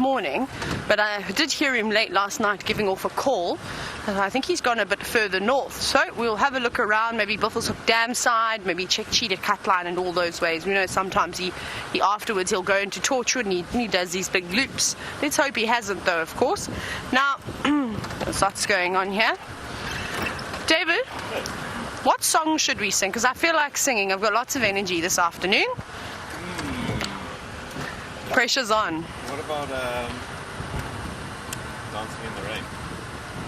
morning, but I did hear him late last night giving off a call. I think he's gone a bit further north, so we'll have a look around, maybe Buffelshoek Dam side, maybe check Cheetah Cutline and all those ways. We know sometimes he afterwards he'll go into Torchwood and he does these big loops. Let's hope he hasn't though, of course. Now, there's lots going on here. David, what song should we sing? Because I feel like singing. I've got lots of energy this afternoon. Pressure's on. What about Dancing in the Rain?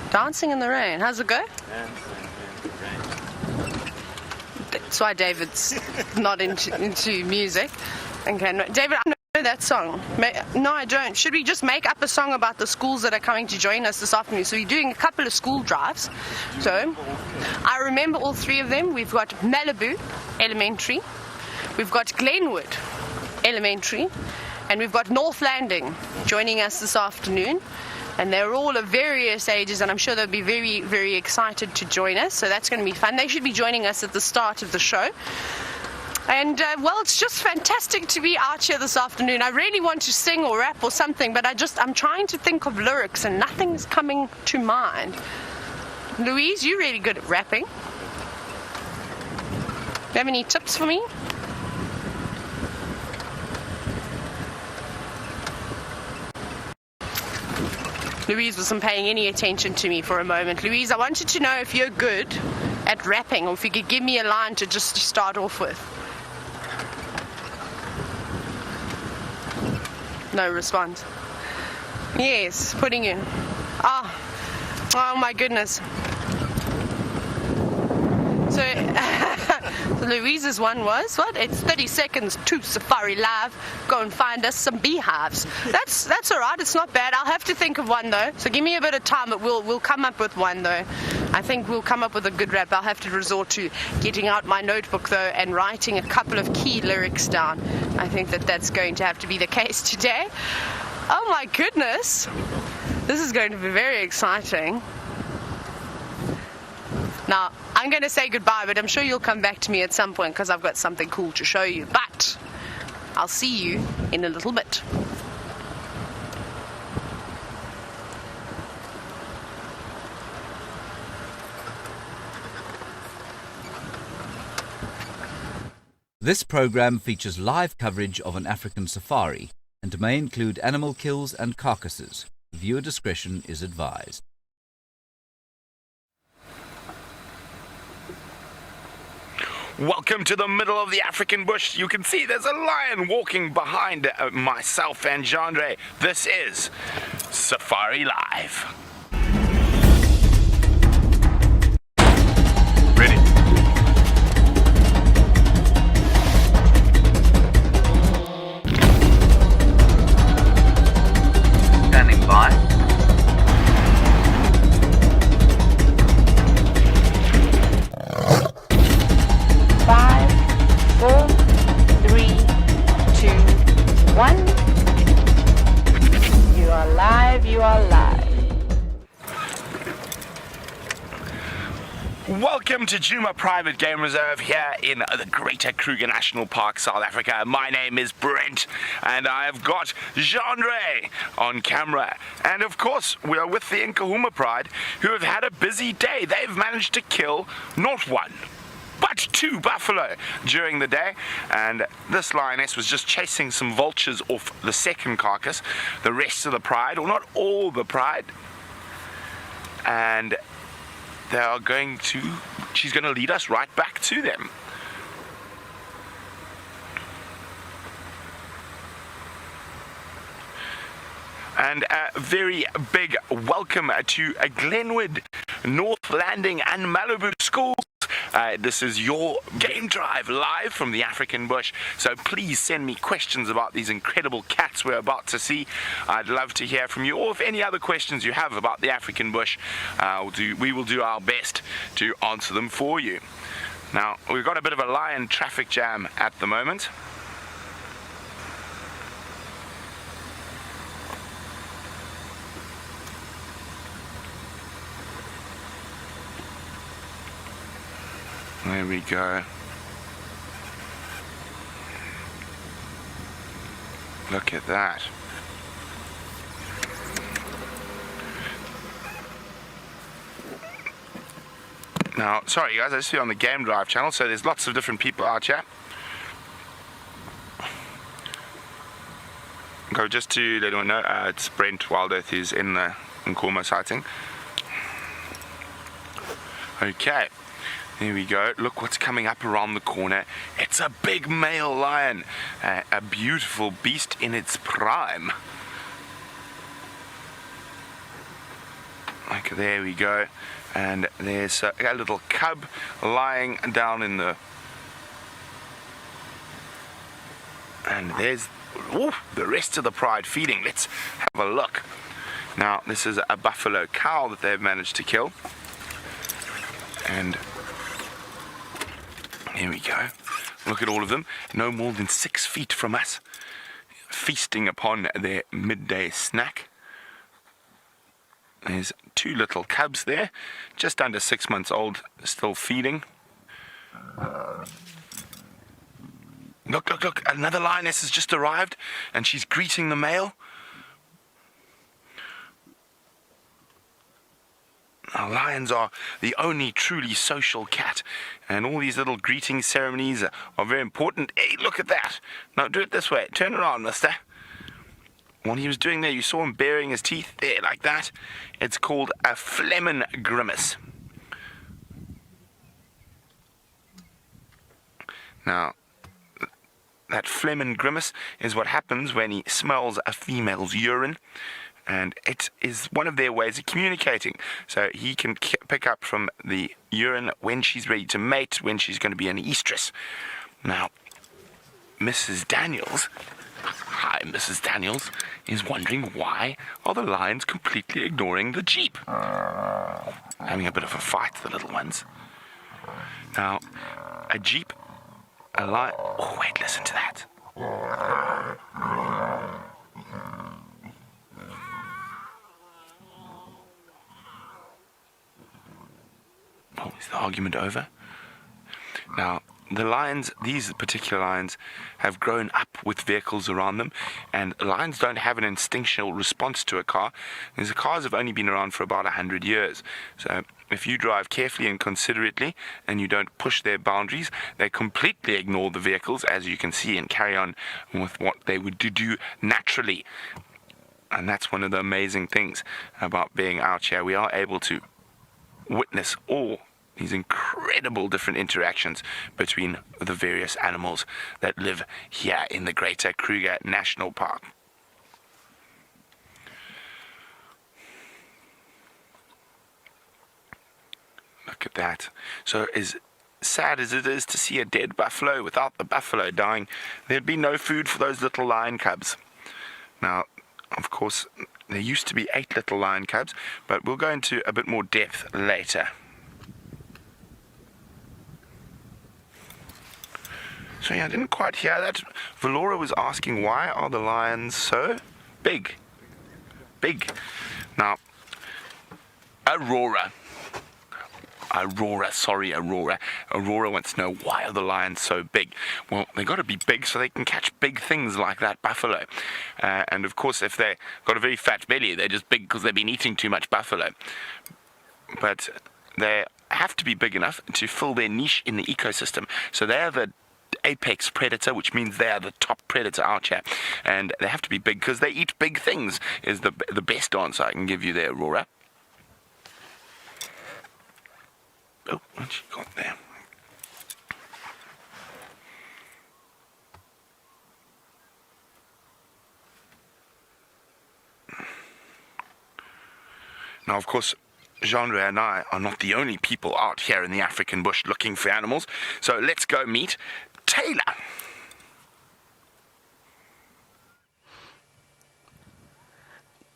Dancing in the Rain. How's it go? Dancing in the Rain. That's why David's not into music. Okay, no, David, I know that song. No, I don't. Should we just make up a song about the schools that are coming to join us this afternoon? So we're doing a couple of school drives. So I remember all three of them. We've got Malibu Elementary, we've got Glenwood Elementary, and we've got North Landing joining us this afternoon. And they're all of various ages, and I'm sure they'll be very, very excited to join us. So that's going to be fun. They should be joining us at the start of the show. And, well, it's just fantastic to be out here this afternoon. I really want to sing or rap or something, but I'm trying to think of lyrics, and nothing's coming to mind. Louise, you're really good at rapping. Do you have any tips for me? Louise wasn't paying any attention to me for a moment. Louise, I wanted to know if you're good at rapping, or if you could give me a line to just start off with. No response. Yes, putting in. Oh my goodness. So Louise's one was, what? It's 30 seconds to Safari Live. Go and find us some beehives. That's all right. It's not bad. I'll have to think of one though. So give me a bit of time, but we'll come up with one though. I think we'll come up with a good rap. I'll have to resort to getting out my notebook though and writing a couple of key lyrics down. I think that's going to have to be the case today. Oh my goodness. This is going to be very exciting. Now, I'm going to say goodbye, but I'm sure you'll come back to me at some point because I've got something cool to show you. But I'll see you in a little bit. This program features live coverage of an African safari and may include animal kills and carcasses. Viewer discretion is advised. Welcome to the middle of the African bush. You can see there's a lion walking behind myself and Jandre. This is Safari Live. Ready? Standing by. You are live. Welcome to Djuma Private Game Reserve here in the Greater Kruger National Park, South Africa. My name is Brent and I have got Jandre on camera. And of course, we are with the Nkahuma Pride, who have had a busy day. They've managed to kill not one, but 2 buffalo during the day, and this lioness was just chasing some vultures off the second carcass. The rest of the pride, or not all the pride, and she's going to lead us right back to them. And a very big welcome to Glenwood, North Landing and Malibu schools. This is your game drive live from the African bush, so please send me questions about these incredible cats we're about to see. I'd love to hear from you, or if any other questions you have about the African bush, we will do our best to answer them for you. Now, we've got a bit of a lion traffic jam at the moment. There we go. Look at that. Now, sorry guys, I just see on the Game Drive channel, so there's lots of different people out here. Okay, just to let everyone know, it's Brent Wild Earth who's in the Nkomo sighting. Okay, there we go. Look what's coming up around the corner. It's a big male lion, a beautiful beast in its prime. Okay, there we go. And there's a little cub lying down in the... And there's the rest of the pride feeding. Let's have a look. Now, this is a buffalo cow that they've managed to kill. And here we go. Look at all of them. No more than 6 feet from us. Feasting upon their midday snack. There's 2 little cubs there, just under 6 months old, still feeding. Look, look, look, another lioness has just arrived, and she's greeting the male. Now, lions are the only truly social cat, and all these little greeting ceremonies are very important. Hey, look at that. Now, do it this way. Turn around, mister. What he was doing there, you saw him baring his teeth there, like that. It's called a Flehmen grimace. Now, that Flehmen grimace is what happens when he smells a female's urine, and it is one of their ways of communicating. So he can pick up from the urine when she's ready to mate, when she's going to be an estrus. Now, Mrs. Daniels... Hi, Mrs. Daniels is wondering why are the lions completely ignoring the jeep. Having a bit of a fight, the little ones. Now, a jeep, a lion... Oh, wait, listen to that. Oh, is the argument over? Now, the lions, these particular lions, have grown up with vehicles around them, and lions don't have an instinctual response to a car, because the cars have only been around for about 100 years. So if you drive carefully and considerately, and you don't push their boundaries, they completely ignore the vehicles, as you can see, and carry on with what they would do naturally. And that's one of the amazing things about being out here. We are able to witness all these incredible different interactions between the various animals that live here in the Greater Kruger National Park. Look at that. So as sad as it is to see a dead buffalo, without the buffalo dying, there'd be no food for those little lion cubs. Now, of course, there used to be 8 little lion cubs, but we'll go into a bit more depth later. So yeah, I didn't quite hear that. Valora was asking, why are the lions so big? Big. Now, Aurora wants to know, why are the lions so big? Well, they got to be big so they can catch big things like that buffalo. And of course, if they've got a very fat belly, they're just big because they've been eating too much buffalo. But they have to be big enough to fill their niche in the ecosystem. So they are the apex predator, which means they are the top predator out here, and they have to be big because they eat big things, is the best answer I can give you there, Aurora. Oh, what you got there? Now, of course, Genre and I are not the only people out here in the African bush looking for animals, so let's go meet Taylor.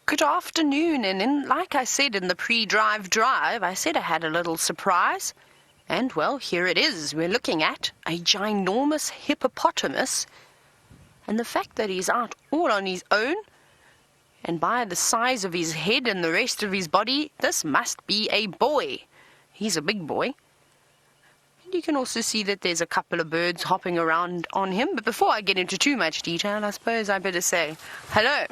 Good afternoon, and like I said in the pre-drive drive, I said I had a little surprise. And, well, here it is. We're looking at a ginormous hippopotamus. And the fact that he's out all on his own, and by the size of his head and the rest of his body, this must be a boy. He's a big boy. And you can also see that there's a couple of birds hopping around on him. But before I get into too much detail, I suppose I better say hello.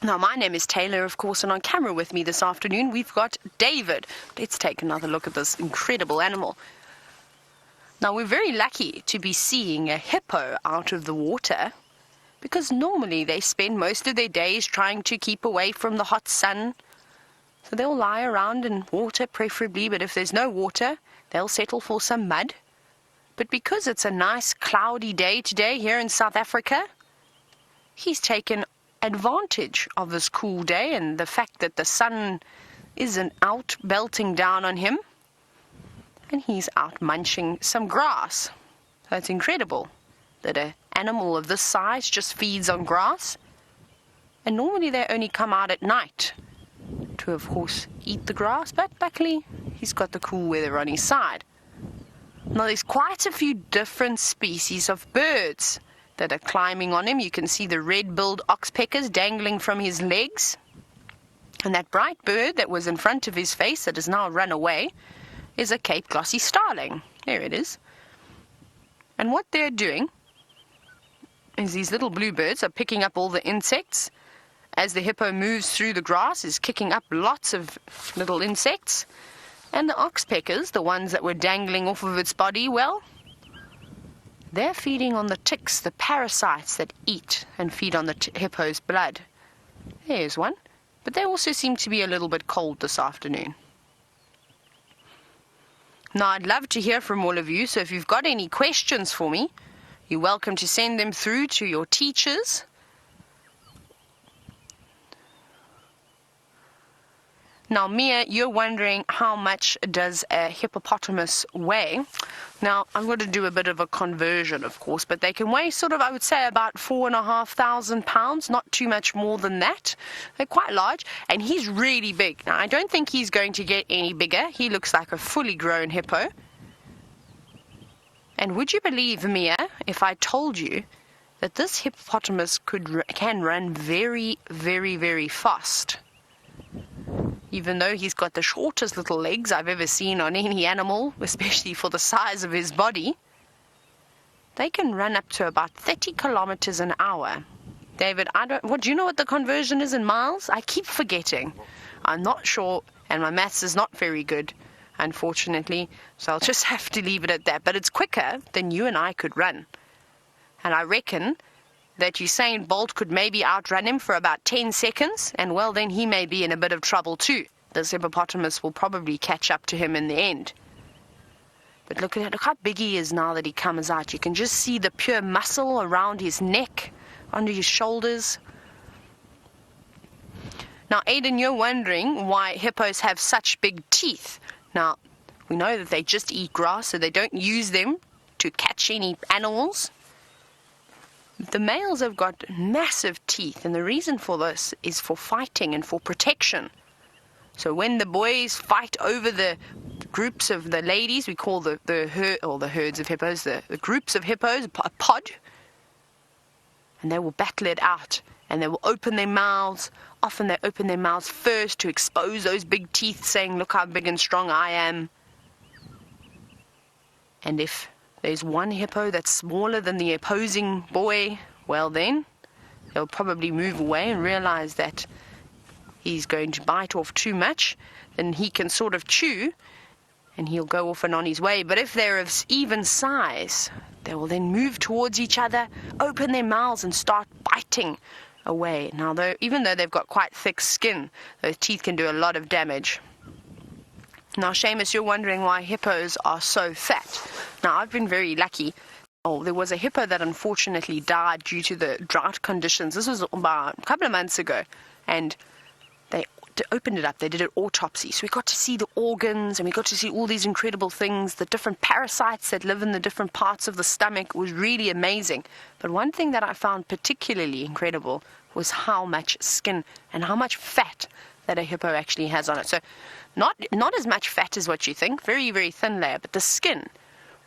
Now, my name is Taylor, of course, and on camera with me this afternoon, we've got David. Let's take another look at this incredible animal. Now, we're very lucky to be seeing a hippo out of the water, because normally they spend most of their days trying to keep away from the hot sun. So they'll lie around in water preferably, but if there's no water, they'll settle for some mud. But because it's a nice cloudy day today here in South Africa, he's taken advantage of this cool day and the fact that the sun isn't out belting down on him, and he's out munching some grass. So it's incredible that an animal of this size just feeds on grass, and normally they only come out at night to, of course, eat the grass, but luckily he's got the cool weather on his side. Now, there's quite a few different species of birds that are climbing on him. You can see the red-billed oxpeckers dangling from his legs. And that bright bird that was in front of his face that has now run away is a Cape glossy starling. There it is. And what they're doing is these little bluebirds are picking up all the insects. As the hippo moves through the grass, is kicking up lots of little insects. And the oxpeckers, the ones that were dangling off of its body, well, they're feeding on the ticks, the parasites that eat and feed on the hippo's blood. There's one. But they also seem to be a little bit cold this afternoon. Now, I'd love to hear from all of you, so if you've got any questions for me, you're welcome to send them through to your teachers. Now, Mia, you're wondering how much does a hippopotamus weigh? Now, I'm going to do a bit of a conversion, of course, but they can weigh sort of, I would say, about 4,500 pounds, not too much more than that. They're quite large, and he's really big. Now, I don't think he's going to get any bigger. He looks like a fully grown hippo. And would you believe, Mia, if I told you that this hippopotamus can run very, very, very fast? Even though he's got the shortest little legs I've ever seen on any animal, especially for the size of his body, they can run up to about 30 kilometers an hour. David, do you know what the conversion is in miles? I keep forgetting. I'm not sure, and my maths is not very good, unfortunately, so I'll just have to leave it at that. But it's quicker than you and I could run. And I reckon that Usain Bolt could maybe outrun him for about 10 seconds, and well, then he may be in a bit of trouble too. This hippopotamus will probably catch up to him in the end. But look how big he is now that he comes out. You can just see the pure muscle around his neck, under his shoulders. Now, Aidan, you're wondering why hippos have such big teeth. Now, we know that they just eat grass, so they don't use them to catch any animals. The males have got massive teeth, and the reason for this is for fighting and for protection. So when the boys fight over the groups of the ladies, we call the herds of hippos, the groups of hippos, a pod, and they will battle it out, and they will open their mouths. Often they open their mouths first to expose those big teeth, saying, look how big and strong I am. And if there's one hippo that's smaller than the opposing boy, well then, they'll probably move away and realize that he's going to bite off too much, then he can sort of chew, and he'll go off and on his way. But if they're of even size, they will then move towards each other, open their mouths, and start biting away. Now, even though they've got quite thick skin, those teeth can do a lot of damage. Now, Seamus, you're wondering why hippos are so fat. Now, I've been very lucky. There was a hippo that unfortunately died due to the drought conditions. This was about a couple of months ago, and they opened it up. They did an autopsy, so we got to see the organs, and we got to see all these incredible things, the different parasites that live in the different parts of the stomach. It was really amazing. But one thing that I found particularly incredible was how much skin and how much fat that a hippo actually has on it. So not as much fat as what you think, very, very thin layer, but the skin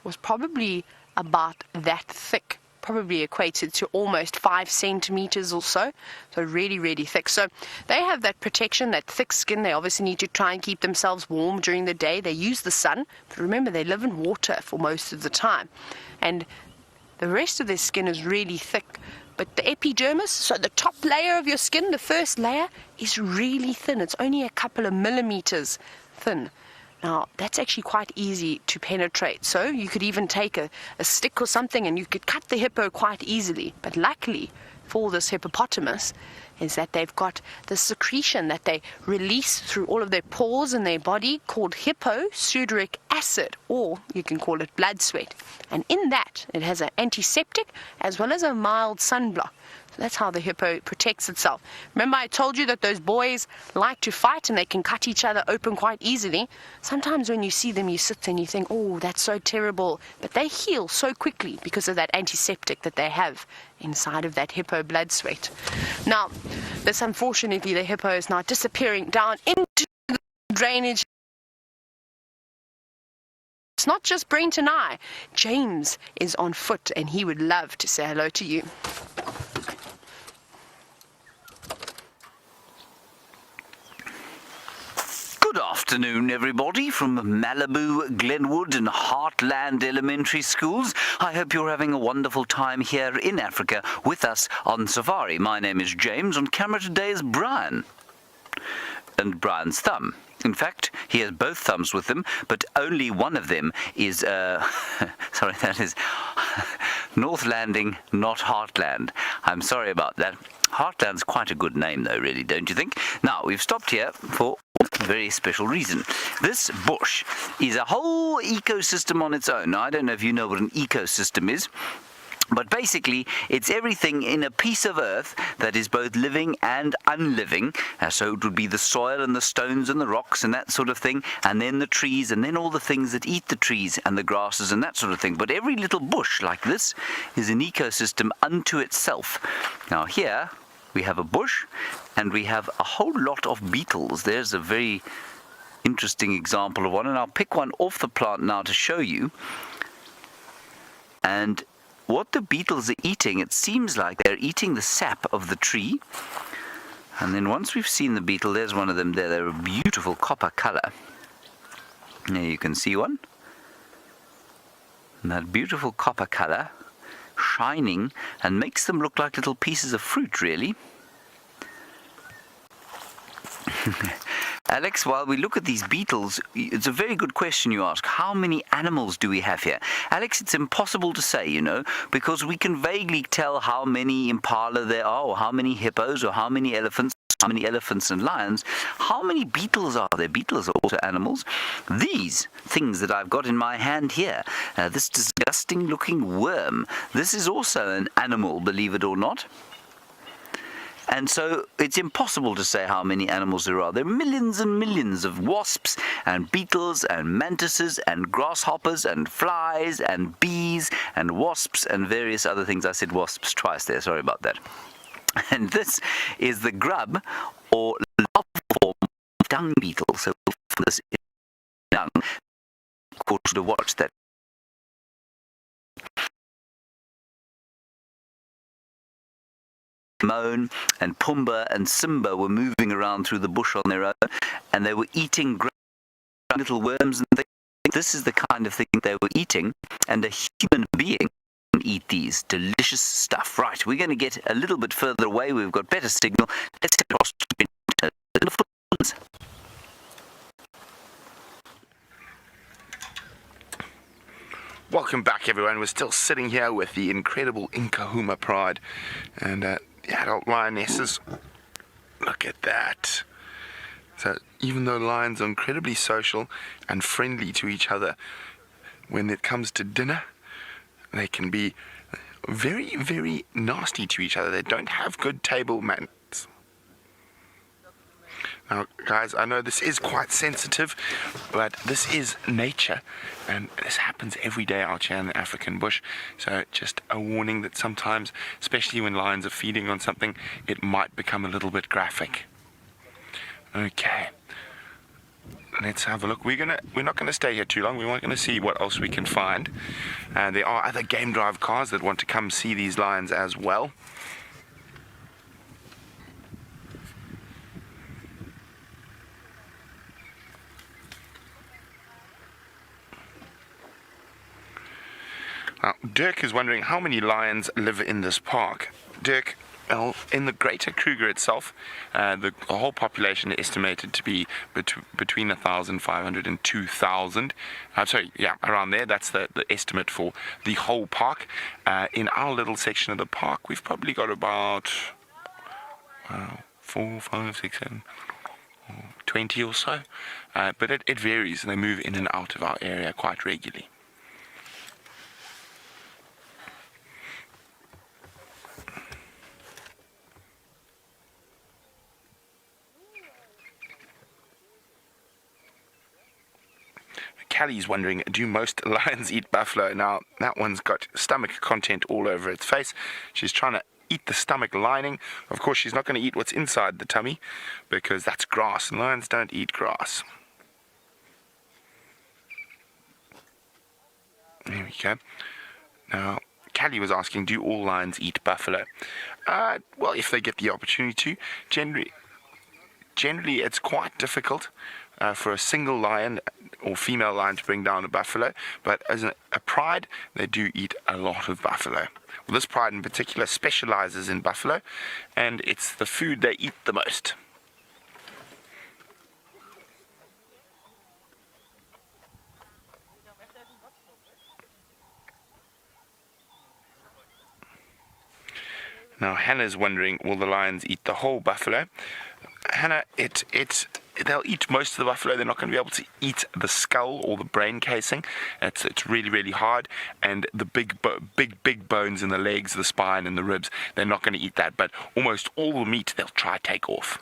was probably about that thick, probably equated to almost 5 centimeters or so. So really, really thick. So they have that protection, that thick skin. They obviously need to try and keep themselves warm during the day. They use the sun, but remember, they live in water for most of the time. And the rest of their skin is really thick, But the epidermis, so the top layer of your skin, the first layer, is really thin. It's only a couple of millimeters thin. Now, that's actually quite easy to penetrate. So you could even take a stick or something and you could cut the hippo quite easily. But luckily for this hippopotamus is that they've got the secretion that they release through all of their pores in their body called hipposudoric acid, or you can call it blood sweat. And in that, it has an antiseptic as well as a mild sunblock. So that's how the hippo protects itself. Remember I told you that those boys like to fight and they can cut each other open quite easily. Sometimes when you see them, you sit and you think, oh, that's so terrible. But they heal so quickly because of that antiseptic that they have inside of that hippo blood sweat. Now, this unfortunately, the hippo is now disappearing down into the drainage. It's not just Brent and I. James is on foot and he would love to say hello to you. Good afternoon, everybody, from Malibu, Glenwood and Heartland Elementary Schools. I hope you're having a wonderful time here in Africa with us on safari. My name is James. On camera today is Brian. And Brian's thumb. In fact, he has both thumbs with him, but only one of them is, sorry, that is North Landing, not Heartland. I'm sorry about that. Heartland's quite a good name, though, really, don't you think? Now, we've stopped here for a very special reason. This bush is a whole ecosystem on its own. Now, I don't know if you know what an ecosystem is, but basically, it's everything in a piece of earth that is both living and unliving. So it would be the soil and the stones and the rocks and that sort of thing, and then the trees, and then all the things that eat the trees and the grasses and that sort of thing. But every little bush like this is an ecosystem unto itself. Now here we have a bush, and we have a whole lot of beetles. There's a very interesting example of one, and I'll pick one off the plant now to show you. And what the beetles are eating, it seems like they're eating the sap of the tree. And then once we've seen the beetle, there's one of them there. They're a beautiful copper color. There you can see one. And that beautiful copper color, shining, and makes them look like little pieces of fruit, really. Alex, while we look at these beetles, it's a very good question you ask. How many animals do we have here? Alex, it's impossible to say, you know, because we can vaguely tell how many impala there are, or how many hippos, or how many elephants and lions. How many beetles are there? Beetles are also animals. These things that I've got in my hand here, this disgusting looking worm, this is also an animal, believe it or not. And so it's impossible to say how many animals there are. There are millions and millions of wasps and beetles and mantises and grasshoppers and flies and bees and wasps and various other things. I said wasps twice there, sorry about that. And this is the grub or larval form of dung beetle. So this is dung. Of course, to watch that. Moan and Pumbaa and Simba were moving around through the bush on their own, and they were eating little worms and things. This is the kind of thing they were eating, and a human being can eat these delicious stuff. Right, we're going to get a little bit further away. We've got better signal. Let's head across to the footlands. Welcome back, everyone. We're still sitting here with the incredible Nkahuma Pride and the adult lionesses. Look at that. So even though lions are incredibly social and friendly to each other, when it comes to dinner, they can be very, very nasty to each other. They don't have good table manners. Now, guys, I know this is quite sensitive, but this is nature, and this happens every day out here in the African bush. So just a warning that sometimes, especially when lions are feeding on something, it might become a little bit graphic. Okay, let's have a look. We're not gonna stay here too long. We're going to see what else we can find. And there are other game drive cars that want to come see these lions as well. Now, Dirk is wondering how many lions live in this park. Dirk, well, in the Greater Kruger itself, the whole population is estimated to be between 1,500 and 2,000. Around there. That's the estimate for the whole park. In our little section of the park, we've probably got about 4, 5, 6, 7, 20 or so. But it varies, and they move in and out of our area quite regularly. Callie's wondering, do most lions eat buffalo? Now, that one's got stomach content all over its face. She's trying to eat the stomach lining. Of course, she's not going to eat what's inside the tummy, because that's grass, and lions don't eat grass. There we go. Now, Callie was asking, do all lions eat buffalo? Well, if they get the opportunity to. Generally, it's quite difficult for a single lion or female lion to bring down a buffalo, but as a pride, they do eat a lot of buffalo. Well, this pride in particular specializes in buffalo, and it's the food they eat the most. Now, Hannah's wondering, will the lions eat the whole buffalo? Hannah, they'll eat most of the buffalo. They're not going to be able to eat the skull or the brain casing. It's really, really hard. And the big bones in the legs, the spine, and the ribs, they're not going to eat that. But almost all the meat they'll try to take off.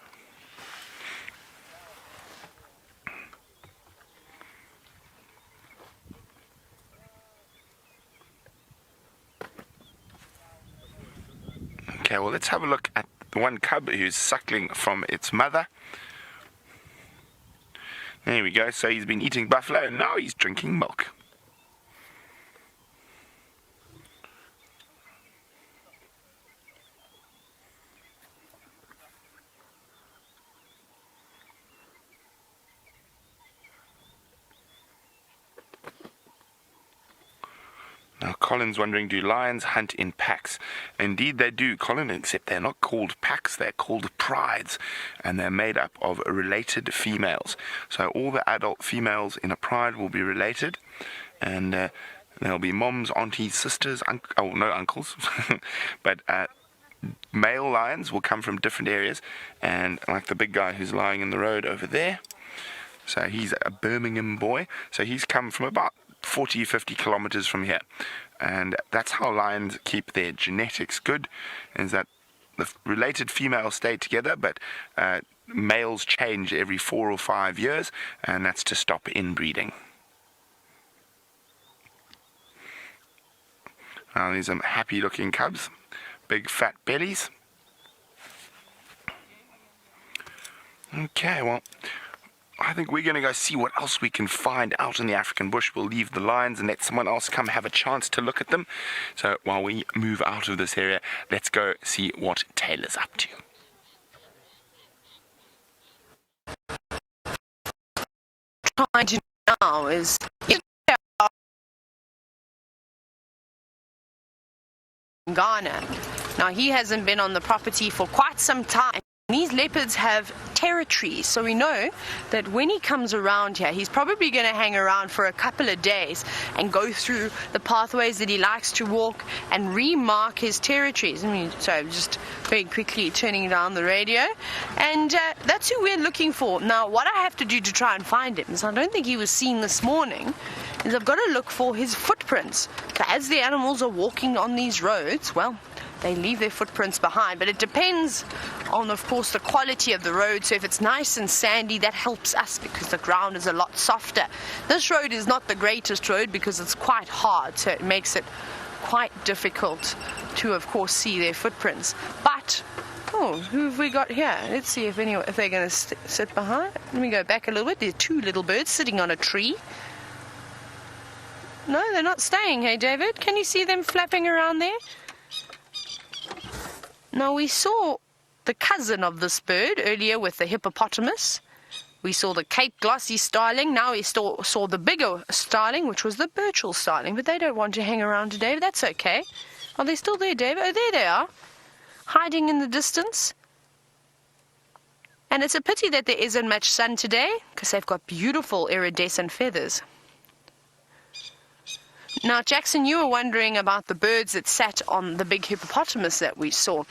Okay, well, let's have a look at the one cub who's suckling from its mother. There we go. So he's been eating buffalo, and now he's drinking milk. Now, Colin's wondering, do lions hunt in packs? Indeed, they do, Colin, except they're not called packs, they're called prides, and they're made up of related females. So all the adult females in a pride will be related, and there'll be moms, aunties, sisters, no uncles, but male lions will come from different areas, and like the big guy who's lying in the road over there, so he's a Birmingham boy, so he's come from about 40-50 kilometers from here, and that's how lions keep their genetics good, is that the related females stay together, but males change every 4 or 5 years, and that's to stop inbreeding. Now these are happy looking cubs, big fat bellies. Okay, well, I think we're going to go see what else we can find out in the African bush. We'll leave the lions and let someone else come have a chance to look at them. So while we move out of this area, let's go see what Taylor's up to. Trying to now is Ghana. Now, he hasn't been on the property for quite some time. These leopards have territory, so we know that when he comes around here, he's probably going to hang around for a couple of days and go through the pathways that he likes to walk and remark his territories. So I'm just very quickly turning down the radio, and that's who we're looking for. Now, what I have to do to try and find him is, I don't think he was seen this morning, is I've got to look for his footprints. So as the animals are walking on these roads, well, they leave their footprints behind, but it depends on, of course, the quality of the road. So if it's nice and sandy, that helps us because the ground is a lot softer. This road is not the greatest road because it's quite hard, so it makes it quite difficult to, of course, see their footprints. But who have we got here? Let's see if they're going to sit behind. Let me go back a little bit. There are 2 little birds sitting on a tree. No, they're not staying. Hey, David, can you see them flapping around there? Now, we saw the cousin of this bird earlier with the hippopotamus. We saw the Cape glossy starling. Now we saw the bigger starling, which was the Burchell starling. But they don't want to hang around today. That's okay. Are they still there, David? Oh, there they are. hiding in the distance. And it's a pity that there isn't much sun today, because they've got beautiful iridescent feathers. Now, Jackson, you were wondering about the birds that sat on the big hippopotamus that we saw.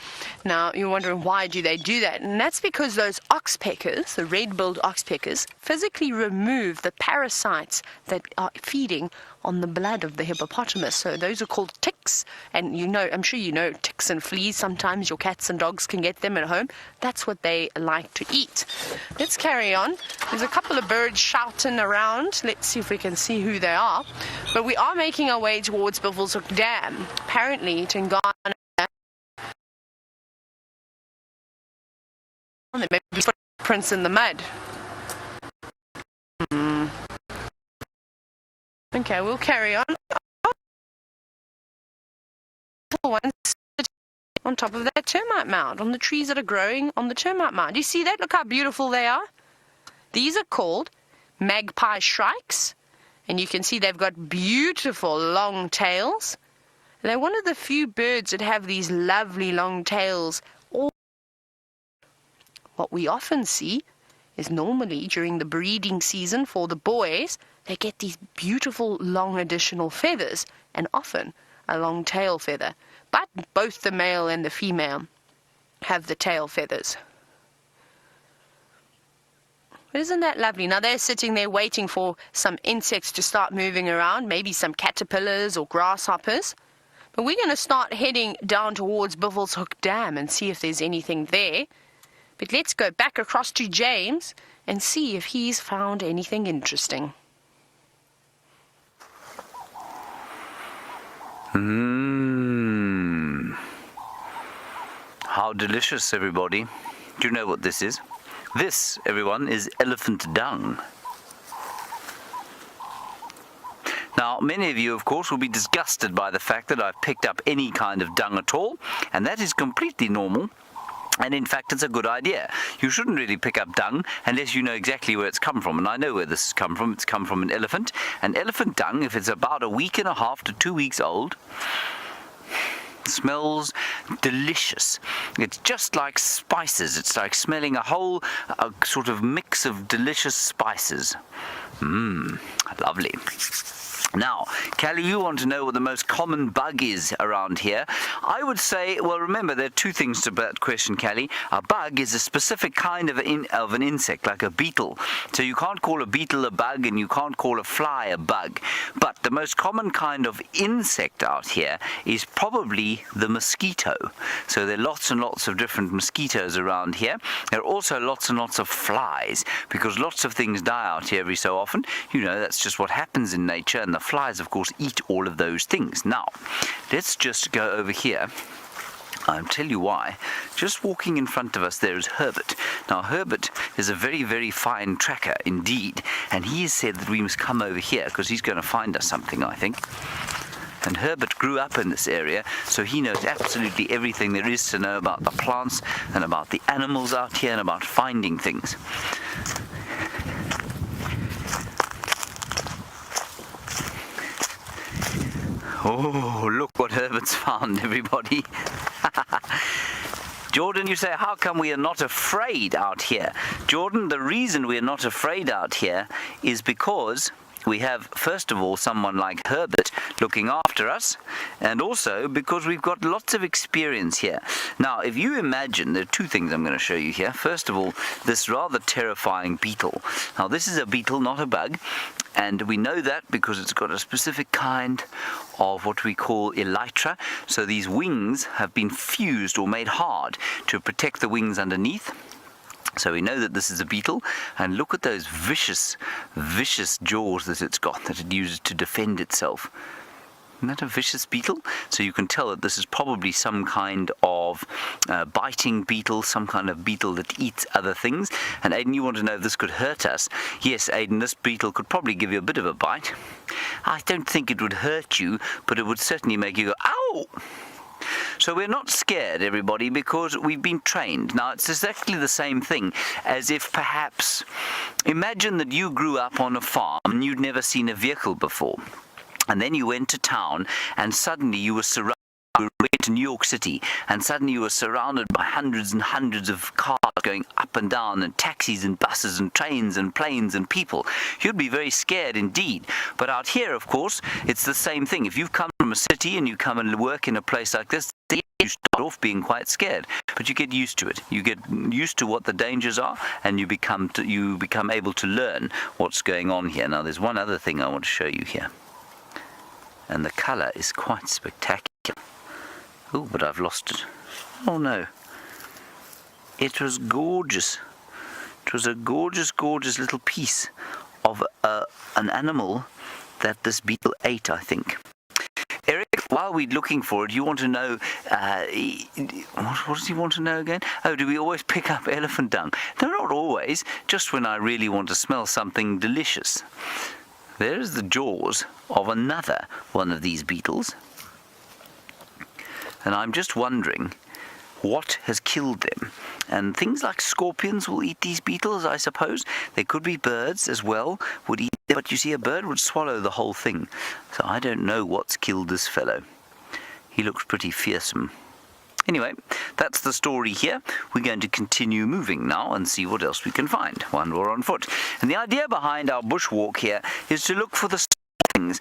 Now, you're wondering why do they do that? And that's because those oxpeckers, the red-billed oxpeckers, physically remove the parasites that are feeding on the blood of the hippopotamus. So those are called ticks. And you know, I'm sure you know ticks and fleas. Sometimes your cats and dogs can get them at home. That's what they like to eat. Let's carry on. There's a couple of birds shouting around. Let's see if we can see who they are. But we are making our way towards Buffelshoek Dam. Apparently, Tingana, there may be footprints in the mud. Okay, we'll carry on. Ones on top of that termite mound, on the trees that are growing on the termite mound. You see that? Look how beautiful they are. These are called magpie shrikes, and you can see they've got beautiful long tails. They're one of the few birds that have these lovely long tails. What we often see is normally during the breeding season for the boys, they get these beautiful long additional feathers, and often a long tail feather. But both the male and the female have the tail feathers. But isn't that lovely? Now they're sitting there waiting for some insects to start moving around, maybe some caterpillars or grasshoppers. But we're going to start heading down towards Buffelshoek Dam and see if there's anything there. But let's go back across to James and see if he's found anything interesting. How delicious, everybody. Do you know what this is? This, everyone, is elephant dung. Now, many of you, of course, will be disgusted by the fact that I've picked up any kind of dung at all, and that is completely normal. And in fact, it's a good idea. You shouldn't really pick up dung unless you know exactly where it's come from. And I know where this has come from. It's come from an elephant. And elephant dung, if it's about a week and a half to 2 weeks old, smells delicious. It's just like spices. It's like smelling a whole sort of mix of delicious spices. Lovely. Now, Callie, you want to know what the most common bug is around here. I would say, well, remember, there are two things to that question, Callie. A bug is a specific kind of an insect, like a beetle. So you can't call a beetle a bug and you can't call a fly a bug. But the most common kind of insect out here is probably the mosquito. So there are lots and lots of different mosquitoes around here. There are also lots and lots of flies, because lots of things die out here every so often. You know, that's just what happens in nature, and the flies, of course, eat all of those things. Now, let's just go over here. I'll tell you why. Just walking in front of us there is Herbert. Now, Herbert is a very, very fine tracker indeed, and he has said that we must come over here because he's going to find us something, I think. And Herbert grew up in this area, so he knows absolutely everything there is to know about the plants and about the animals out here and about finding things. Oh, look what Herbert's found, everybody. Jordan, you say, how come we are not afraid out here? Jordan, the reason we are not afraid out here is because we have, first of all, someone like Herbert looking after us, and also because we've got lots of experience here. Now, if you imagine, there are two things I'm going to show you here. First of all, this rather terrifying beetle. Now, this is a beetle, not a bug, and we know that because it's got a specific kind of what we call elytra. So these wings have been fused or made hard to protect the wings underneath. So we know that this is a beetle, and look at those vicious, vicious jaws that it's got, that it uses to defend itself. Isn't that a vicious beetle? So you can tell that this is probably some kind of biting beetle, some kind of beetle that eats other things. And Aidan, you want to know if this could hurt us? Yes, Aidan, this beetle could probably give you a bit of a bite. I don't think it would hurt you, but it would certainly make you go, ow! So we're not scared, everybody, because we've been trained. Now, it's exactly the same thing as if perhaps, imagine that you grew up on a farm and you'd never seen a vehicle before. And then you went to town and suddenly you were surrounded you went to New York City and suddenly you were surrounded by hundreds and hundreds of cars going up and down, and taxis and buses and trains and planes and people, you'd be very scared indeed. But out here, of course, it's the same thing. If you've come from a city and you come and work in a place like this, you start off being quite scared, but you get used to it. You get used to what the dangers are, and you become able to learn what's going on here. Now, there's one other thing I want to show you here, and the colour is quite spectacular. Oh, but I've lost it. Oh no. It was gorgeous. It was a gorgeous, gorgeous little piece of an animal that this beetle ate, I think. Eric, while we're looking for it, you want to know, what does he want to know again? Oh, do we always pick up elephant dung? No, not always, just when I really want to smell something delicious. There's the jaws of another one of these beetles. And I'm just wondering what has killed them. And things like scorpions will eat these beetles, I suppose. There could be birds as well would eat them, but you see, a bird would swallow the whole thing. So I don't know what's killed this fellow. He looks pretty fearsome. Anyway, that's the story here. We're going to continue moving now and see what else we can find while we're on foot. And the idea behind our bushwalk here is to look for the things.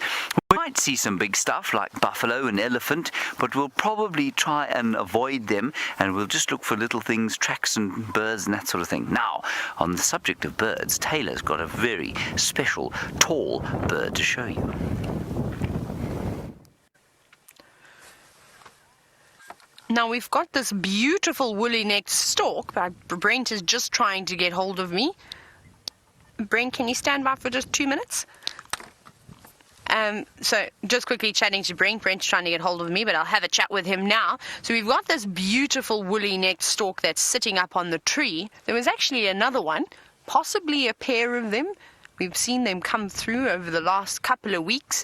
We might see some big stuff like buffalo and elephant, but we'll probably try and avoid them, and we'll just look for little things, tracks and birds and that sort of thing. Now, on the subject of birds, Taylor's got a very special tall bird to show you. Now we've got this beautiful woolly-necked stork, but Brent is just trying to get hold of me. Brent, can you stand by for just 2 minutes? So just quickly chatting to Brent. Brent's trying to get hold of me, but I'll have a chat with him now. So we've got this beautiful woolly-necked stork that's sitting up on the tree. There was actually another one, possibly a pair of them. We've seen them come through over the last couple of weeks.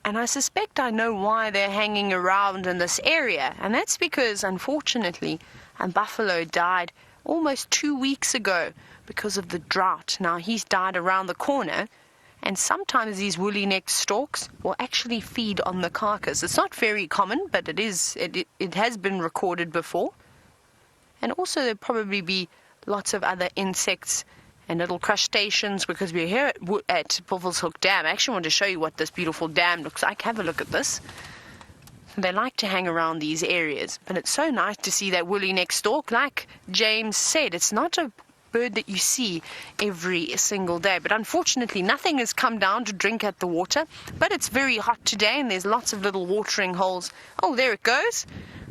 And I suspect I know why they're hanging around in this area. And that's because, unfortunately, a buffalo died almost 2 weeks ago because of the drought. Now, he's died around the corner. And sometimes these woolly-necked storks will actually feed on the carcass. It's not very common, but it has been recorded before. And also there'll probably be lots of other insects and little crustaceans, because we're here at Buffelshoek Dam. I actually want to show you what this beautiful dam looks like. Have a look at this. They like to hang around these areas, but it's so nice to see that woolly-necked stork. Like James said, it's not a bird that you see every single day, but unfortunately nothing has come down to drink at the water. But it's very hot today and there's lots of little watering holes. Oh, there it goes.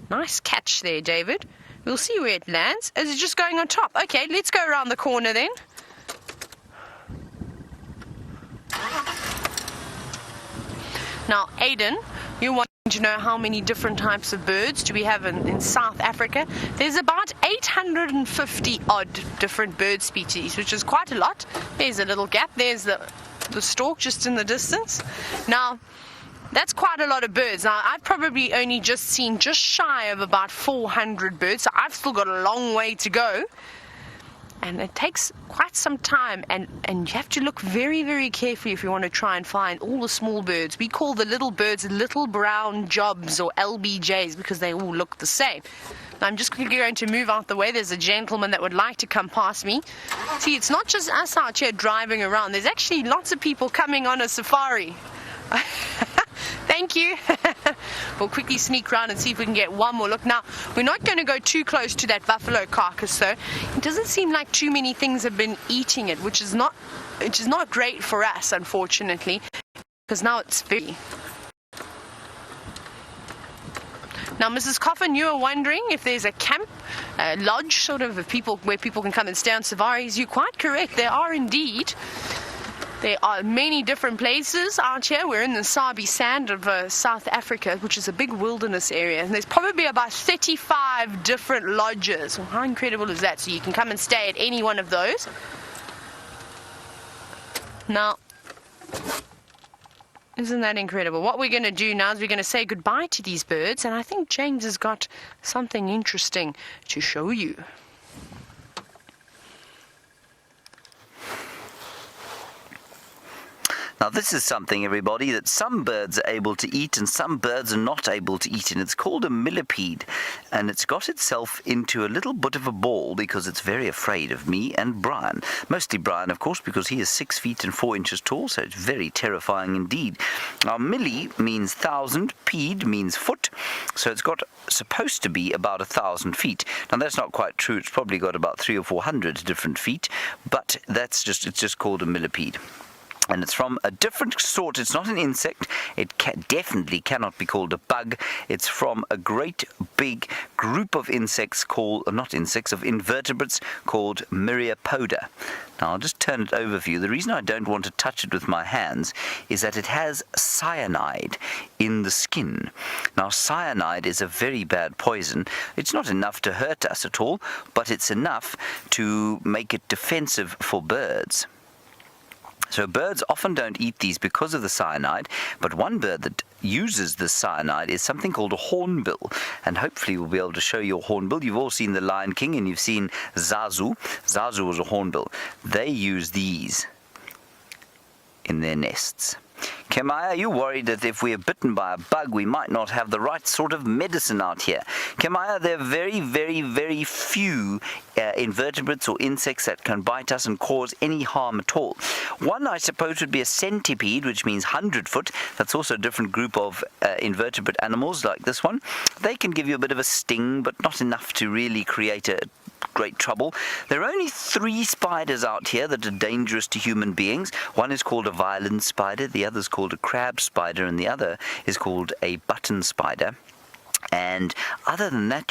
Nice catch there, David. We'll see where it lands. Is it just going on top? Okay, let's go around the corner then. Now, Aiden, you're wanting to know how many different types of birds do we have in South Africa. There's about 850 odd different bird species, which is quite a lot. There's a little gap. There's the stork just in the distance. Now, that's quite a lot of birds. Now, I've probably only just seen just shy of about 400 birds, so I've still got a long way to go. And it takes quite some time, and you have to look very, very carefully if you want to try and find all the small birds. We call the little birds little brown jobs, or LBJs, because they all look the same. Now, I'm just quickly going to move out the way. There's a gentleman that would like to come past me. See, it's not just us out here driving around. There's actually lots of people coming on a safari. Thank you. We'll quickly sneak around and see if we can get one more look. Now, we're not going to go too close to that buffalo carcass, though. It doesn't seem like too many things have been eating it, which is not great for us, unfortunately, because now it's very... Now, Mrs. Coffin, you were wondering if there's a camp, a lodge, sort of, where people can come and stay on safaris. You're quite correct. There are indeed. There are many different places out here. We're in the Sabi Sand of South Africa, which is a big wilderness area. And there's probably about 35 different lodges. Well, how incredible is that? So you can come and stay at any one of those. Now, isn't that incredible? What we're going to do now is we're going to say goodbye to these birds. And I think James has got something interesting to show you. Now, this is something, everybody, that some birds are able to eat and some birds are not able to eat, and it's called a millipede. And it's got itself into a little bit of a ball because it's very afraid of me and Brian. Mostly Brian, of course, because he is 6 feet and 4 inches tall, so it's very terrifying indeed. Now, milli means 1,000, pede means foot, so it's got supposed to be about 1,000 feet. Now, that's not quite true. It's probably got about 300 or 400 different feet, but it's just called a millipede. And it's from a different sort. It's not an insect. It definitely cannot be called a bug. It's from a great big group of insects of invertebrates called Myriapoda. Now, I'll just turn it over for you. The reason I don't want to touch it with my hands is that it has cyanide in the skin. Now, cyanide is a very bad poison. It's not enough to hurt us at all, but it's enough to make it defensive for birds. So birds often don't eat these because of the cyanide, but one bird that uses the cyanide is something called a hornbill, and hopefully we'll be able to show you a hornbill. You've all seen The Lion King and you've seen Zazu. Zazu was a hornbill. They use these in their nests. Kemaya, are you worried that if we are bitten by a bug, we might not have the right sort of medicine out here? Kemaya, there are very, very, very few invertebrates or insects that can bite us and cause any harm at all. One, I suppose, would be a centipede, which means 100-foot. That's also a different group of invertebrate animals like this one. They can give you a bit of a sting, but not enough to really create a great trouble. There are only 3 spiders out here that are dangerous to human beings. One is called a violin spider, the other is called a crab spider, and the other is called a button spider. And other than that,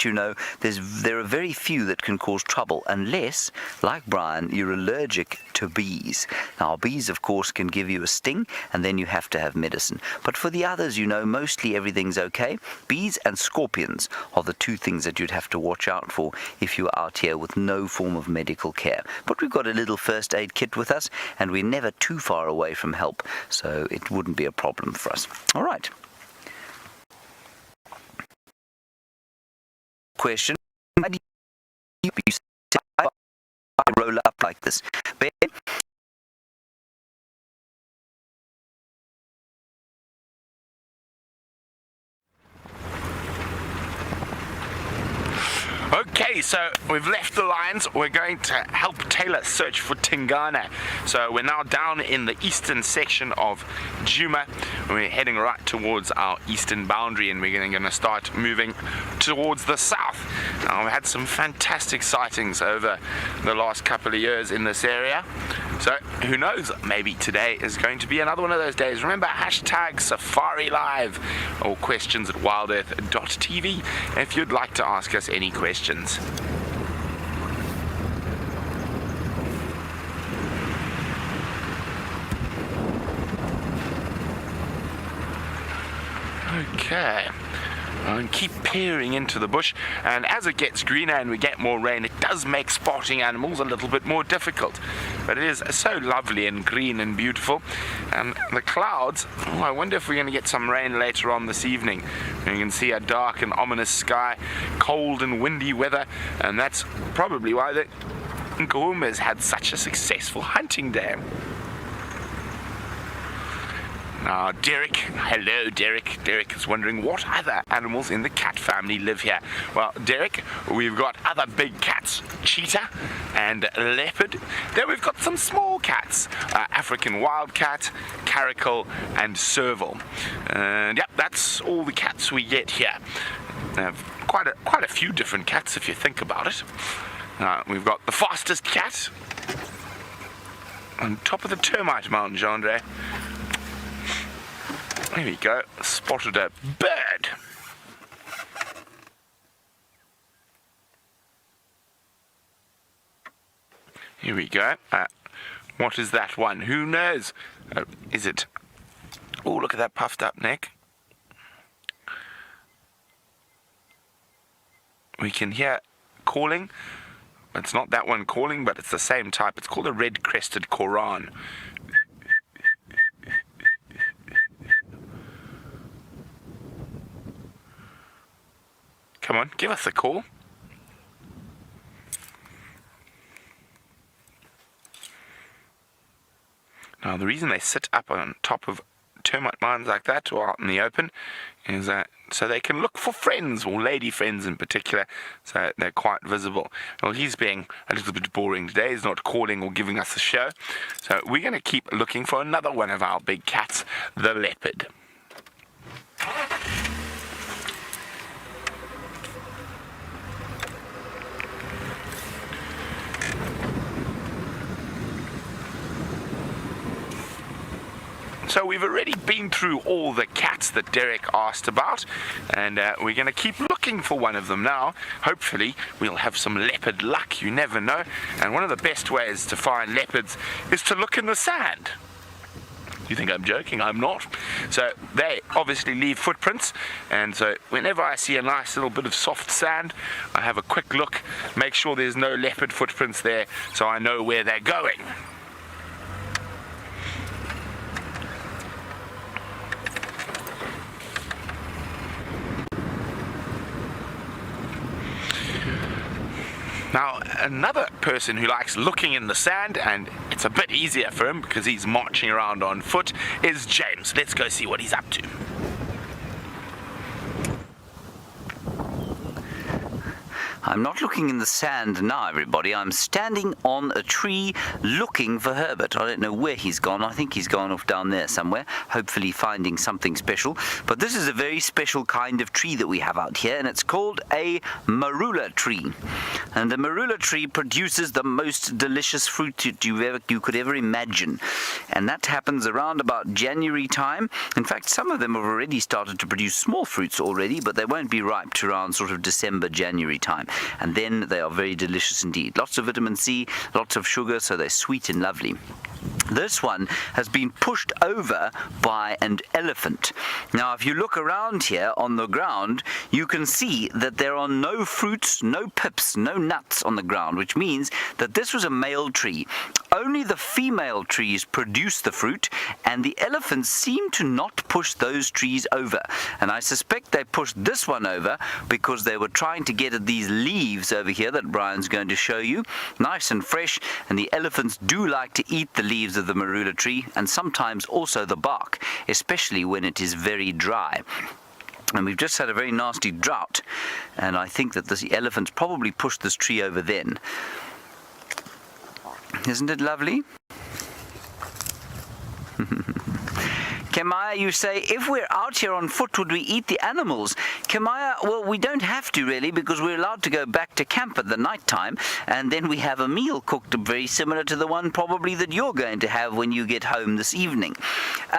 there are very few that can cause trouble unless, like Brian, you're allergic to bees. Now, bees, of course, can give you a sting, and then you have to have medicine. But for the others, mostly everything's okay. Bees and scorpions are the 2 things that you'd have to watch out for if you're out here with no form of medical care. But we've got a little first aid kit with us, and we're never too far away from help, so it wouldn't be a problem for us. All right. Question: why do you roll up like this? Ben? Okay, so we've left the lions. We're going to help Taylor search for Tingana. So we're now down in the eastern section of Djuma. We're heading right towards our eastern boundary, and we're going to start moving towards the south. Now, we've had some fantastic sightings over the last couple of years in this area. So who knows, maybe today is going to be another one of those days. Remember, #SafariLive or questions@wildearth.tv if you'd like to ask us any questions. Okay. And keep peering into the bush, and as it gets greener and we get more rain, it does make spotting animals a little bit more difficult, but it is so lovely and green and beautiful. And the clouds, I wonder if we're going to get some rain later on this evening. You can see a dark and ominous sky, cold and windy weather, and that's probably why the Nkuhumas had such a successful hunting day. Now, Derek, hello Derek. Derek is wondering what other animals in the cat family live here. Well, Derek, we've got other big cats, cheetah and leopard. Then we've got some small cats, African wildcat, caracal and serval. And yep, that's all the cats we get here. Quite a few different cats if you think about it. We've got the fastest cat on top of the termite mountain, Jean-Andre. There we go, spotted a bird. Here we go. What is that one? Who knows? Is it? Oh, look at that puffed up neck. We can hear calling. It's not that one calling, but it's the same type. It's called a red-crested koran. Come on, give us a call. Now, the reason they sit up on top of termite mounds like that or out in the open is so they can look for friends, or lady friends in particular, so they're quite visible. Well, he's being a little bit boring today. He's not calling or giving us a show, so we're going to keep looking for another one of our big cats, the leopard. So we've already been through all the cats that Derek asked about, and we're going to keep looking for one of them now. Hopefully we'll have some leopard luck, you never know. And one of the best ways to find leopards is to look in the sand. You think I'm joking? I'm not. So they obviously leave footprints, and so whenever I see a nice little bit of soft sand, I have a quick look, make sure there's no leopard footprints there, so I know where they're going. Now, another person who likes looking in the sand, and it's a bit easier for him because he's marching around on foot, is James. Let's go see what he's up to. I'm not looking in the sand now, everybody. I'm standing on a tree looking for Herbert. I don't know where he's gone. I think he's gone off down there somewhere, hopefully finding something special. But this is a very special kind of tree that we have out here, and it's called a marula tree. And the marula tree produces the most delicious fruit that you could ever imagine. And that happens around about January time. In fact, some of them have already started to produce small fruits already, but they won't be ripe to around sort of December, January time. And then they are very delicious indeed. Lots of vitamin C, lots of sugar, so they're sweet and lovely. This one has been pushed over by an elephant. Now, if you look around here on the ground, you can see that there are no fruits, no pips, no nuts on the ground, which means that this was a male tree. Only the female trees produce the fruit, and the elephants seem to not push those trees over. And I suspect they pushed this one over because they were trying to get at these leaves over here that Brian's going to show you, nice and fresh, and the elephants do like to eat the leaves of the marula tree, and sometimes also the bark, especially when it is very dry. And we've just had a very nasty drought, and I think that the elephants probably pushed this tree over then. Isn't it lovely? Kemaya, you say, if we're out here on foot, would we eat the animals? Kemaya, well, we don't have to really, because we're allowed to go back to camp at the night time, and then we have a meal cooked very similar to the one probably that you're going to have when you get home this evening.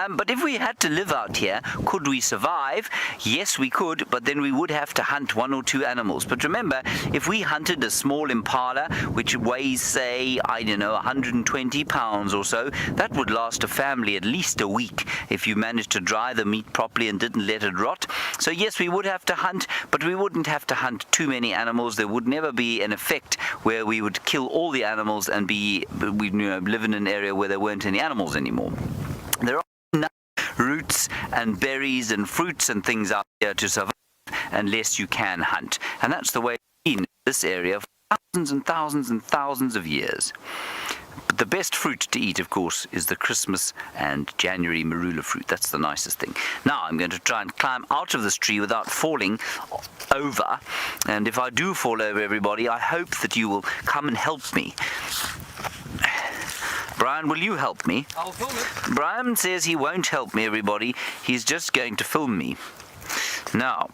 But if we had to live out here, could we survive? Yes, we could, but then we would have to hunt one or two animals. But remember, if we hunted a small impala, which weighs, say, I don't know, 120 pounds or so, that would last a family at least a week if you managed to dry the meat properly and didn't let it rot. So yes, we would have to hunt, but we wouldn't have to hunt too many animals. There would never be an effect where we would kill all the animals and live in an area where there weren't any animals anymore. There are enough roots and berries and fruits and things out here to survive unless you can hunt. And that's the way it's been in this area for thousands and thousands and thousands of years. But the best fruit to eat, of course, is the Christmas and January marula fruit. That's the nicest thing. Now I'm going to try and climb out of this tree without falling over. And if I do fall over, everybody, I hope that you will come and help me. Brian, will you help me? I'll film it. Brian says he won't help me, everybody. He's just going to film me. Now,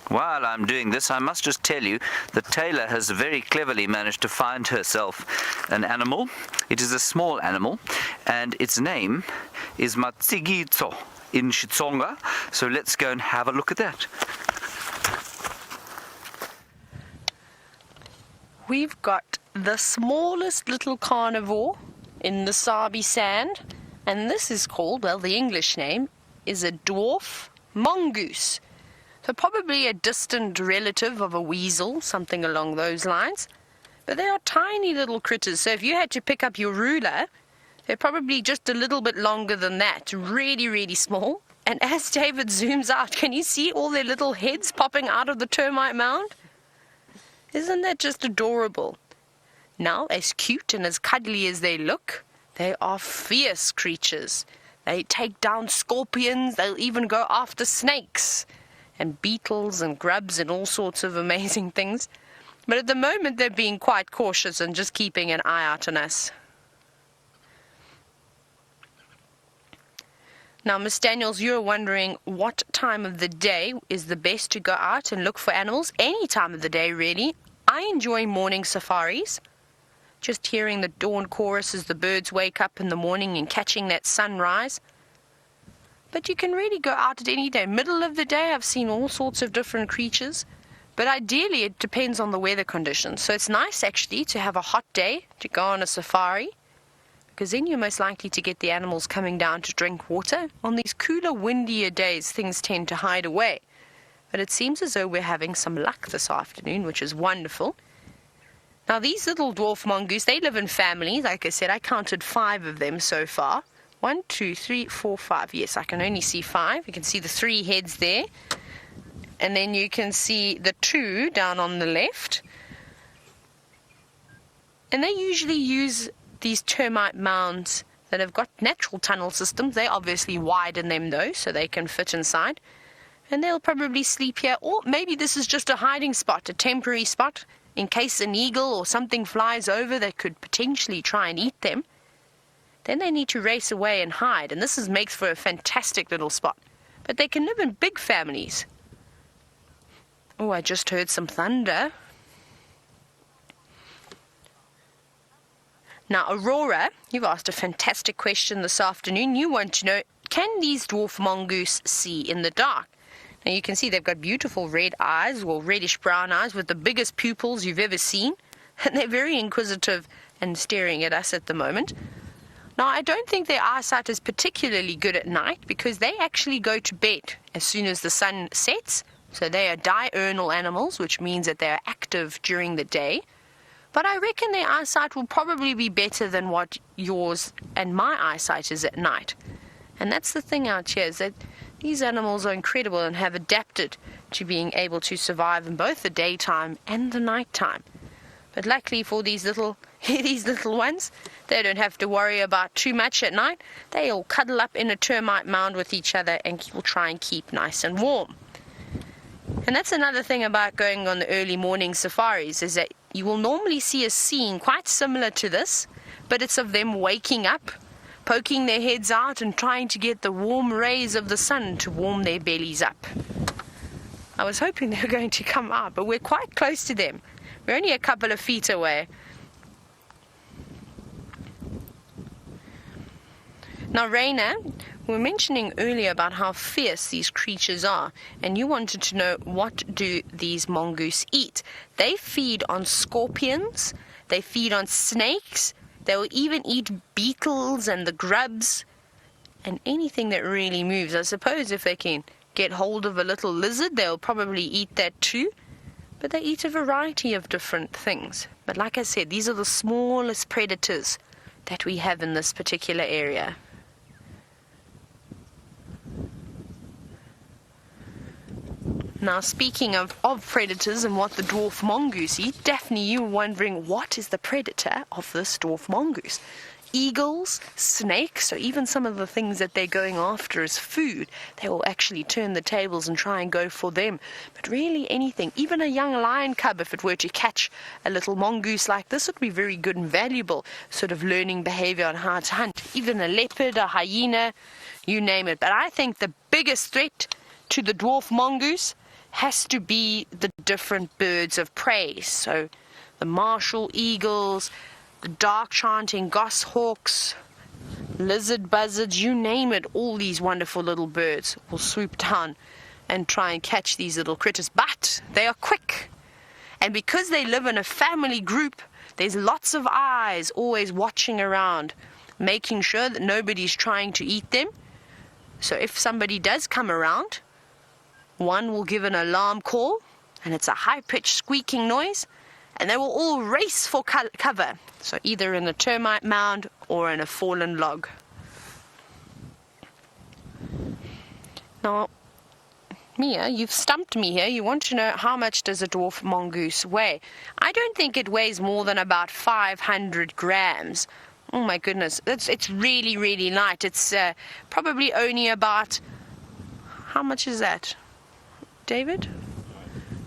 while I'm doing this, I must just tell you that Taylor has very cleverly managed to find herself an animal. It is a small animal, and its name is Matsigitso in Xitsonga. So let's go and have a look at that. We've got the smallest little carnivore in the Sabi sand, and this is called, well, the English name is a dwarf mongoose. So probably a distant relative of a weasel, something along those lines. But they are tiny little critters, so if you had to pick up your ruler, they're probably just a little bit longer than that, really, really small. And as David zooms out, can you see all their little heads popping out of the termite mound? Isn't that just adorable? Now, as cute and as cuddly as they look, They are fierce creatures. They take down scorpions. They'll even go after snakes and beetles and grubs and all sorts of amazing things. But at the moment, they're being quite cautious and just keeping an eye out on us. Now, Miss Daniels, you're wondering what time of the day is the best to go out and look for animals. Any time of the day, really. I enjoy morning safaris. Just hearing the dawn chorus as the birds wake up in the morning and catching that sunrise. But you can really go out at any day. Middle of the day, I've seen all sorts of different creatures. But ideally, it depends on the weather conditions. So it's nice, actually, to have a hot day to go on a safari, because then you're most likely to get the animals coming down to drink water. On these cooler, windier days, things tend to hide away. But it seems as though we're having some luck this afternoon, which is wonderful. Now, these little dwarf mongoose, they live in families. Like I said, I counted 5 of them so far. 1, 2, 3, 4, 5. Yes, I can only see 5. You can see the 3 heads there. And then you can see the 2 down on the left. And they usually use these termite mounds that have got natural tunnel systems. They obviously widen them though, so they can fit inside. And they'll probably sleep here. Or maybe this is just a hiding spot, a temporary spot, in case an eagle or something flies over that could potentially try and eat them. Then they need to race away and hide. And this makes for a fantastic little spot. But they can live in big families. Oh, I just heard some thunder. Now, Aurora, you've asked a fantastic question this afternoon. You want to know, can these dwarf mongoose see in the dark? Now, you can see they've got beautiful red eyes, or reddish-brown eyes, with the biggest pupils you've ever seen. And they're very inquisitive and staring at us at the moment. Now, I don't think their eyesight is particularly good at night, because they actually go to bed as soon as the sun sets. So they are diurnal animals, which means that they are active during the day. But I reckon their eyesight will probably be better than what yours and my eyesight is at night. And that's the thing out here, is that these animals are incredible and have adapted to being able to survive in both the daytime and the nighttime. But luckily for these little ones, they don't have to worry about too much at night. They all cuddle up in a termite mound with each other and will try and keep nice and warm. And that's another thing about going on the early morning safaris, is that you will normally see a scene quite similar to this, but it's of them waking up, poking their heads out and trying to get the warm rays of the sun to warm their bellies up. I was hoping they were going to come out, but we're quite close to them. We're only a couple of feet away. Now, Raina, we were mentioning earlier about how fierce these creatures are, and you wanted to know, what do these mongoose eat? They feed on scorpions, they feed on snakes, they will even eat beetles and the grubs, and anything that really moves. I suppose if they can get hold of a little lizard, they'll probably eat that too. But they eat a variety of different things. But like I said, these are the smallest predators that we have in this particular area. Now, speaking of predators and what the dwarf mongoose eat, Daphne, you were wondering, what is the predator of this dwarf mongoose? Eagles, snakes, or even some of the things that they're going after as food. They will actually turn the tables and try and go for them. But really anything, even a young lion cub, if it were to catch a little mongoose like this, would be very good and valuable, sort of learning behavior on how to hunt. Even a leopard, a hyena, you name it. But I think the biggest threat to the dwarf mongoose has to be the different birds of prey. So the martial eagles, the dark chanting goshawks, lizard buzzards, you name it, all these wonderful little birds will swoop down and try and catch these little critters. But they are quick. And because they live in a family group, there's lots of eyes always watching around, making sure that nobody's trying to eat them. So if somebody does come around, one will give an alarm call, and it's a high-pitched squeaking noise, and they will all race for cover, so either in a termite mound or in a fallen log. Now, Mia, you've stumped me here. You want to know, how much does a dwarf mongoose weigh? I don't think it weighs more than about 500 grams. Oh my goodness, it's really, really light. It's probably only about, how much is that, David?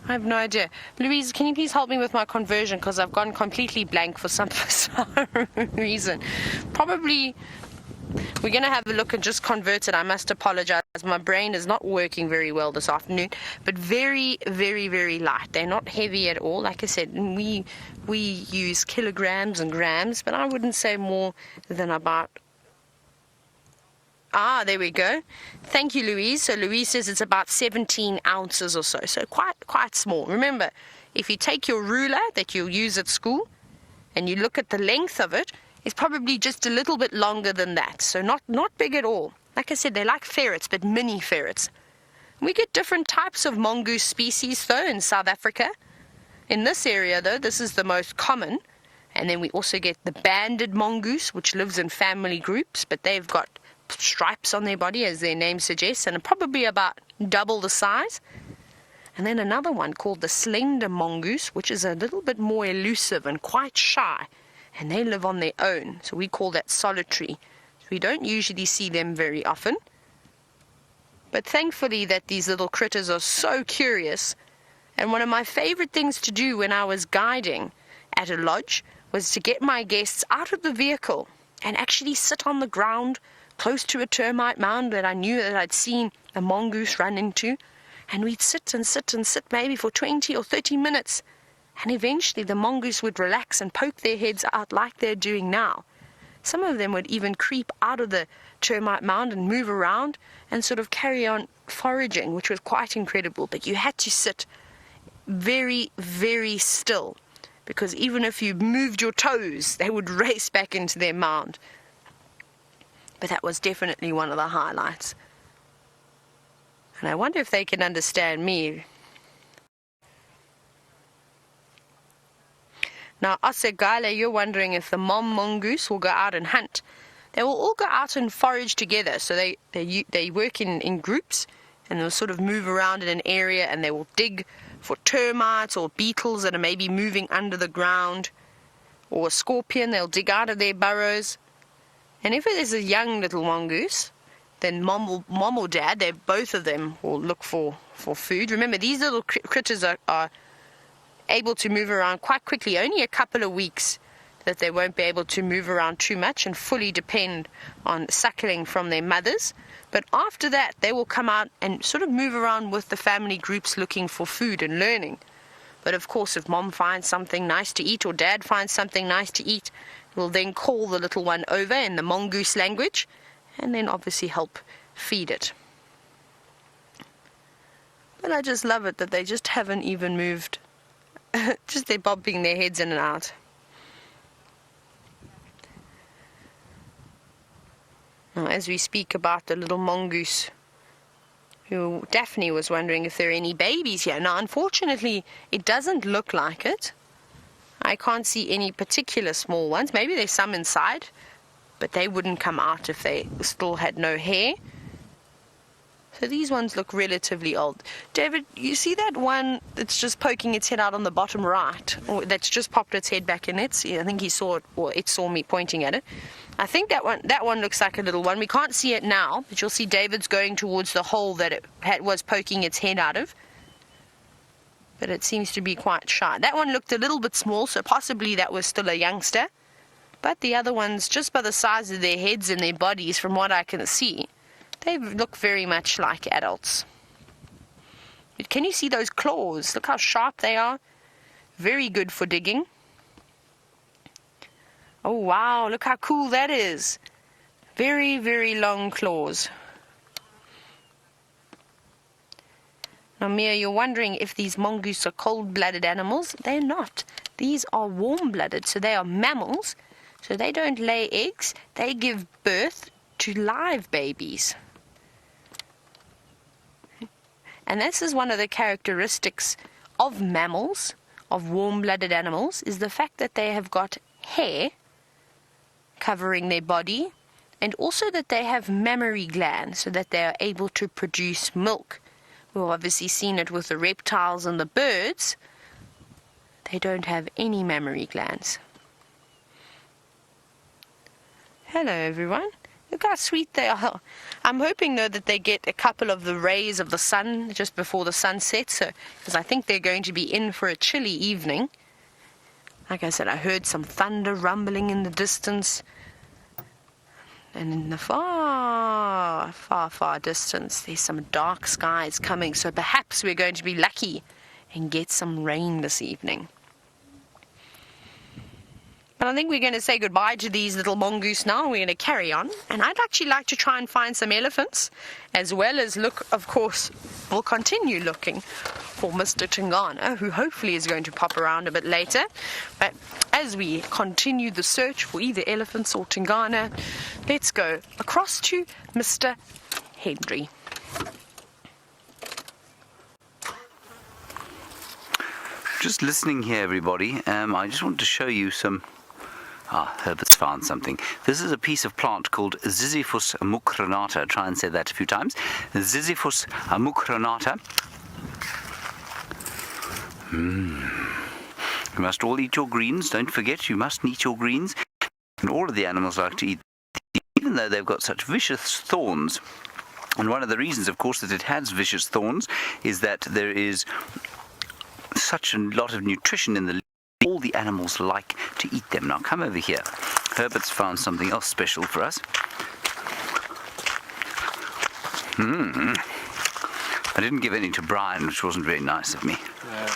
I have no idea. Louise, can you please help me with my conversion, because I've gone completely blank for some reason. Probably, we're going to have a look and just convert it. I must apologize. My brain is not working very well this afternoon, but very, very, very light. They're not heavy at all. Like I said, we use kilograms and grams, but I wouldn't say more than about... there we go. Thank you, Louise. So Louise says it's about 17 ounces or so. So quite small. Remember, if you take your ruler that you'll use at school and you look at the length of it, it's probably just a little bit longer than that. So not big at all. Like I said, they're like ferrets, but mini ferrets. We get different types of mongoose species, though, in South Africa. In this area, though, this is the most common. And then we also get the banded mongoose, which lives in family groups, but they've got stripes on their body, as their name suggests, and are probably about double the size. And then another one called the slender mongoose, which is a little bit more elusive and quite shy, and they live on their own. So we call that solitary. So we don't usually see them very often. But thankfully that these little critters are so curious. And one of my favorite things to do when I was guiding at a lodge was to get my guests out of the vehicle and actually sit on the ground close to a termite mound that I knew that I'd seen a mongoose run into, and we'd sit and sit and sit maybe for 20 or 30 minutes, and eventually the mongoose would relax and poke their heads out like they're doing now. Some of them would even creep out of the termite mound and move around and sort of carry on foraging, which was quite incredible. But you had to sit very, very still, because even if you moved your toes, they would race back into their mound. But that was definitely one of the highlights. And I wonder if they can understand me. Now, Osegale, you're wondering if the mom mongoose will go out and hunt. They will all go out and forage together. So they work in groups, and they'll sort of move around in an area, and they will dig for termites or beetles that are maybe moving under the ground, or a scorpion. They'll dig out of their burrows. And if it is a young little mongoose, then mom or dad, both of them will look for food. Remember, these little critters are able to move around quite quickly. Only a couple of weeks that they won't be able to move around too much and fully depend on suckling from their mothers. But after that, they will come out and sort of move around with the family groups looking for food and learning. But of course, if mom finds something nice to eat or dad finds something nice to eat, we'll then call the little one over in the mongoose language and then obviously help feed it. But I just love it that they just haven't even moved. Just they're bobbing their heads in and out. Now, as we speak about the little mongoose, who Daphne was wondering if there are any babies here. Now, unfortunately, it doesn't look like it. I can't see any particular small ones. Maybe there's some inside, but they wouldn't come out if they still had no hair. So these ones look relatively old. David, you see that one that's just poking its head out on the bottom right, or that's just popped its head back in it? I think he saw it, or it saw me pointing at it. I think that one looks like a little one. We can't see it now, but you'll see David's going towards the hole that it was poking its head out of. But it seems to be quite shy. That one looked a little bit small, so possibly that was still a youngster. But the other ones, just by the size of their heads and their bodies, from what I can see, they look very much like adults. Can you see those claws? Look how sharp they are. Very good for digging. Oh wow, look how cool that is. Very, very long claws. Now, Mia, you're wondering if these mongoose are cold-blooded animals. They're not. These are warm-blooded, so they are mammals. So they don't lay eggs. They give birth to live babies. And this is one of the characteristics of mammals, of warm-blooded animals, is the fact that they have got hair covering their body, and also that they have mammary glands so that they are able to produce milk. We've obviously seen it with the reptiles and the birds. They don't have any mammary glands. Hello, everyone. Look how sweet they are. I'm hoping, though, that they get a couple of the rays of the sun just before the sun sets, because I think they're going to be in for a chilly evening. Like I said, I heard some thunder rumbling in the distance. And in the far, far, far distance, there's some dark skies coming, so perhaps we're going to be lucky and get some rain this evening. But I think we're going to say goodbye to these little mongoose now. We're going to carry on. And I'd actually like to try and find some elephants, as well as look, of course, we'll continue looking for Mr. Tingana, who hopefully is going to pop around a bit later. But as we continue the search for either elephants or Tingana, let's go across to Mr. Henry. Just listening here, everybody. I just want to show you some... Herbert's found something. This is a piece of plant called Ziziphus mucronata. Try and say that a few times. Ziziphus mucronata. You must all eat your greens. Don't forget, you must eat your greens. And all of the animals like to eat, even though they've got such vicious thorns. And one of the reasons, of course, that it has vicious thorns is that there is such a lot of nutrition in the leaves. All the animals like to eat them. Now come over here. Herbert's found something else special for us. I didn't give any to Brian, which wasn't very nice of me. Yeah.